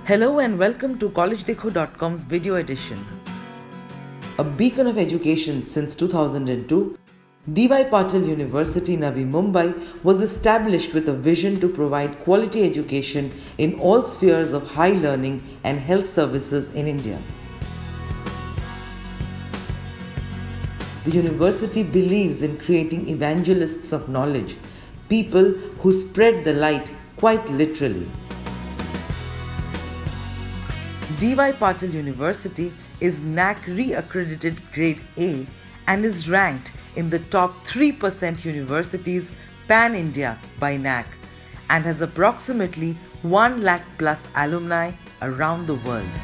Hello and welcome to collegedekho.com's video edition. A beacon of education since 2002, DY Patil University, Navi Mumbai was established with a vision to provide quality education in all spheres of high learning and health services in India. The university believes in creating evangelists of knowledge, people who spread the light quite literally. DY Patil University is NAAC re-accredited Grade A and is ranked in the top 3% universities pan-India by NAAC and has approximately 1 lakh plus alumni around the world.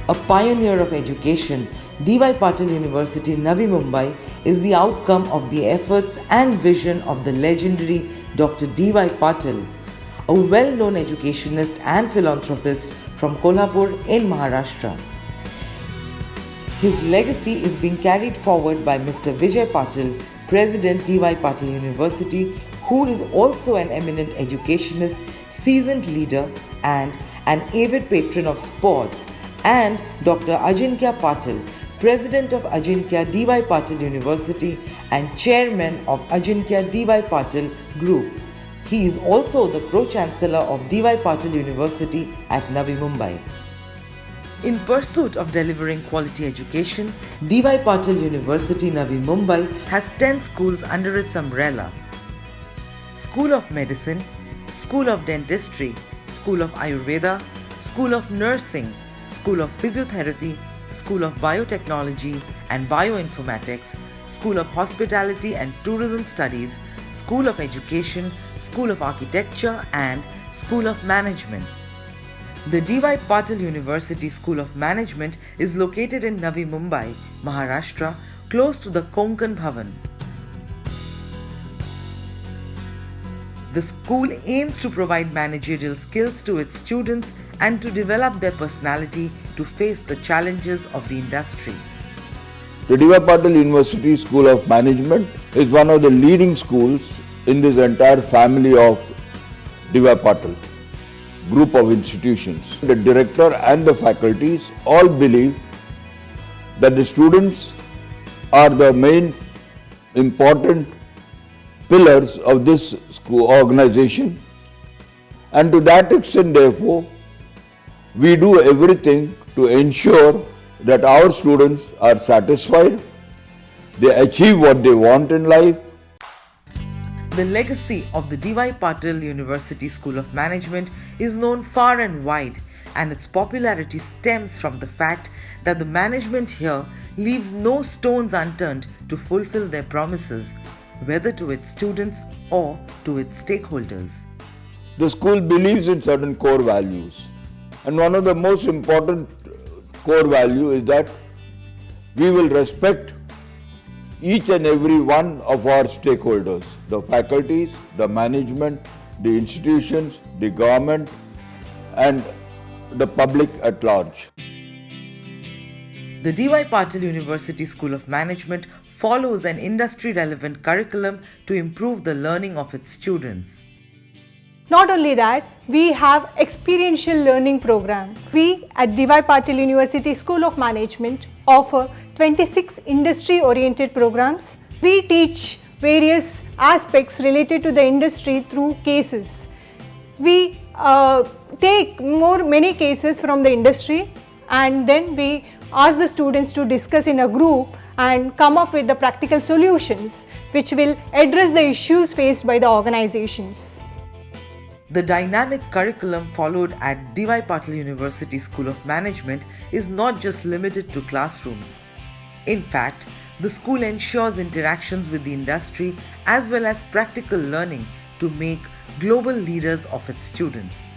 A pioneer of education, DY Patil University, Navi Mumbai is the outcome of the efforts and vision of the legendary Dr. DY Patil, a well-known educationist and philanthropist from Kolhapur in Maharashtra. His legacy is being carried forward by Mr. Vijay Patil, President DY Patil University, who is also an eminent educationist, seasoned leader and an avid patron of sports, and Dr. Ajinkya Patil, President of Ajinkya DY Patil University and Chairman of Ajinkya DY Patil Group. He is also the Pro-Chancellor of DY Patil University at Navi Mumbai. In pursuit of delivering quality education, DY Patil University, Navi Mumbai has 10 schools under its umbrella. School of Medicine, School of Dentistry, School of Ayurveda, School of Nursing, School of Physiotherapy, School of Biotechnology and Bioinformatics, School of Hospitality and Tourism Studies, School of Education, School of Architecture and School of Management. The DY Patil University School of Management is located in Navi Mumbai, Maharashtra, close to the Konkan Bhavan. The school aims to provide managerial skills to its students and to develop their personality to face the challenges of the industry. The DY Patil University School of Management is one of the leading schools in this entire family of DY Patil group of institutions. The director and the faculties all believe that the students are the main important pillars of this school organization, and to that extent, therefore, we do everything to ensure that our students are satisfied, they achieve what they want in life. The legacy of the DY Patil University School of Management is known far and wide, and its popularity stems from the fact that the management here leaves no stones unturned to fulfill their promises, whether to its students or to its stakeholders. The school believes in certain core values, and one of the most important core value is that we will respect each and every one of our stakeholders, the faculties, the management, the institutions, the government and the public at large. The DY Patil University School of Management follows an industry-relevant curriculum to improve the learning of its students. Not only that, we have experiential learning program. We at DY Patil University School of Management offer 26 industry-oriented programs. We teach various aspects related to the industry through cases. We take many cases from the industry, and then we ask the students to discuss in a group and come up with the practical solutions which will address the issues faced by the organizations. The dynamic curriculum followed at DY Patil University School of Management is not just limited to classrooms. In fact, the school ensures interactions with the industry as well as practical learning to make global leaders of its students.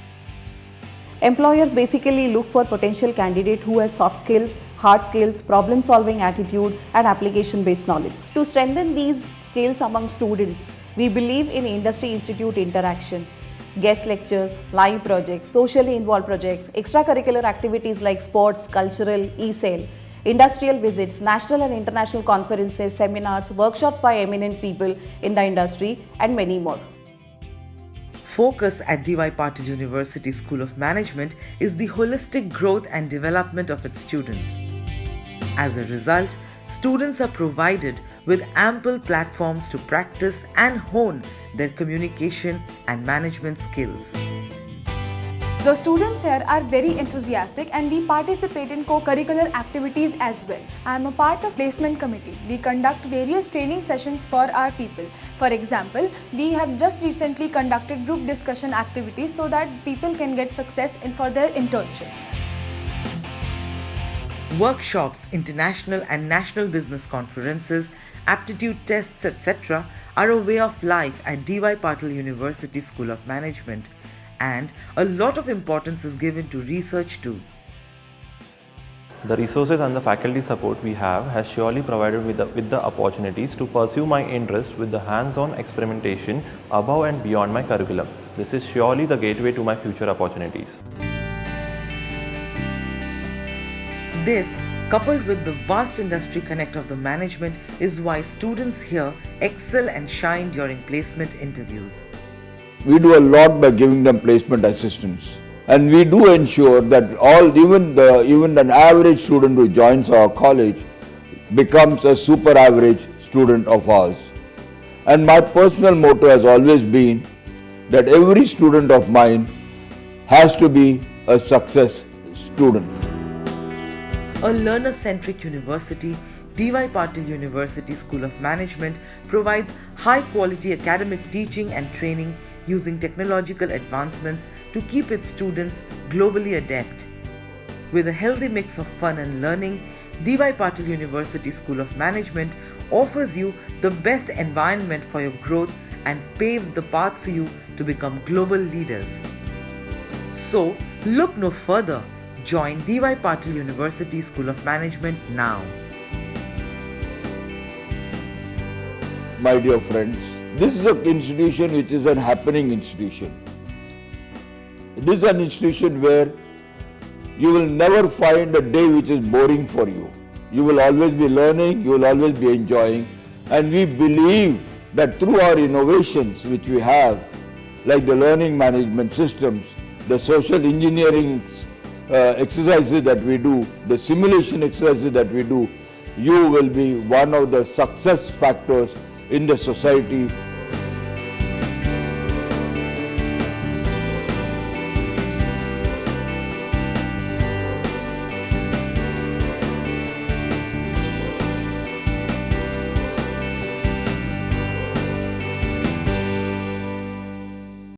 Employers basically look for potential candidate who has soft skills, hard skills, problem-solving attitude and application-based knowledge. To strengthen these skills among students, we believe in industry-institute interaction, guest lectures, live projects, socially involved projects, extracurricular activities like sports, cultural, e-sale, industrial visits, national and international conferences, seminars, workshops by eminent people in the industry and many more. focus at DY Patil University School of Management is the holistic growth and development of its students. As a result, students are provided with ample platforms to practice and hone their communication and management skills. The students here are very enthusiastic and we participate in co-curricular activities as well. I am a part of placement committee. We conduct various training sessions for our people. For example, we have just recently conducted group discussion activities so that people can get success for their internships. Workshops, international and national business conferences, aptitude tests, etc. are a way of life at DY Patil University School of Management, and a lot of importance is given to research too. The resources and the faculty support we have has surely provided with the opportunities to pursue my interest with the hands-on experimentation above and beyond my curriculum. This is surely the gateway to my future opportunities. This, coupled with the vast industry connect of the management, is why students here excel and shine during placement interviews. We do a lot by giving them placement assistance, and we do ensure that even an average student who joins our college becomes a super average student of ours. And my personal motto has always been that every student of mine has to be a success student. A learner-centric university, DY Patil University School of Management provides high-quality academic teaching and training using technological advancements to keep its students globally adept. With a healthy mix of fun and learning, DY Patil University School of Management offers you the best environment for your growth and paves the path for you to become global leaders. So, look no further. Join DY Patil University School of Management now. My dear friends, this is an institution which is an happening institution. This is an institution where you will never find a day which is boring for you. You will always be learning, you will always be enjoying, and we believe that through our innovations which we have, like the learning management systems, the social engineering exercises that we do, the simulation exercises that we do, you will be one of the success factors in the society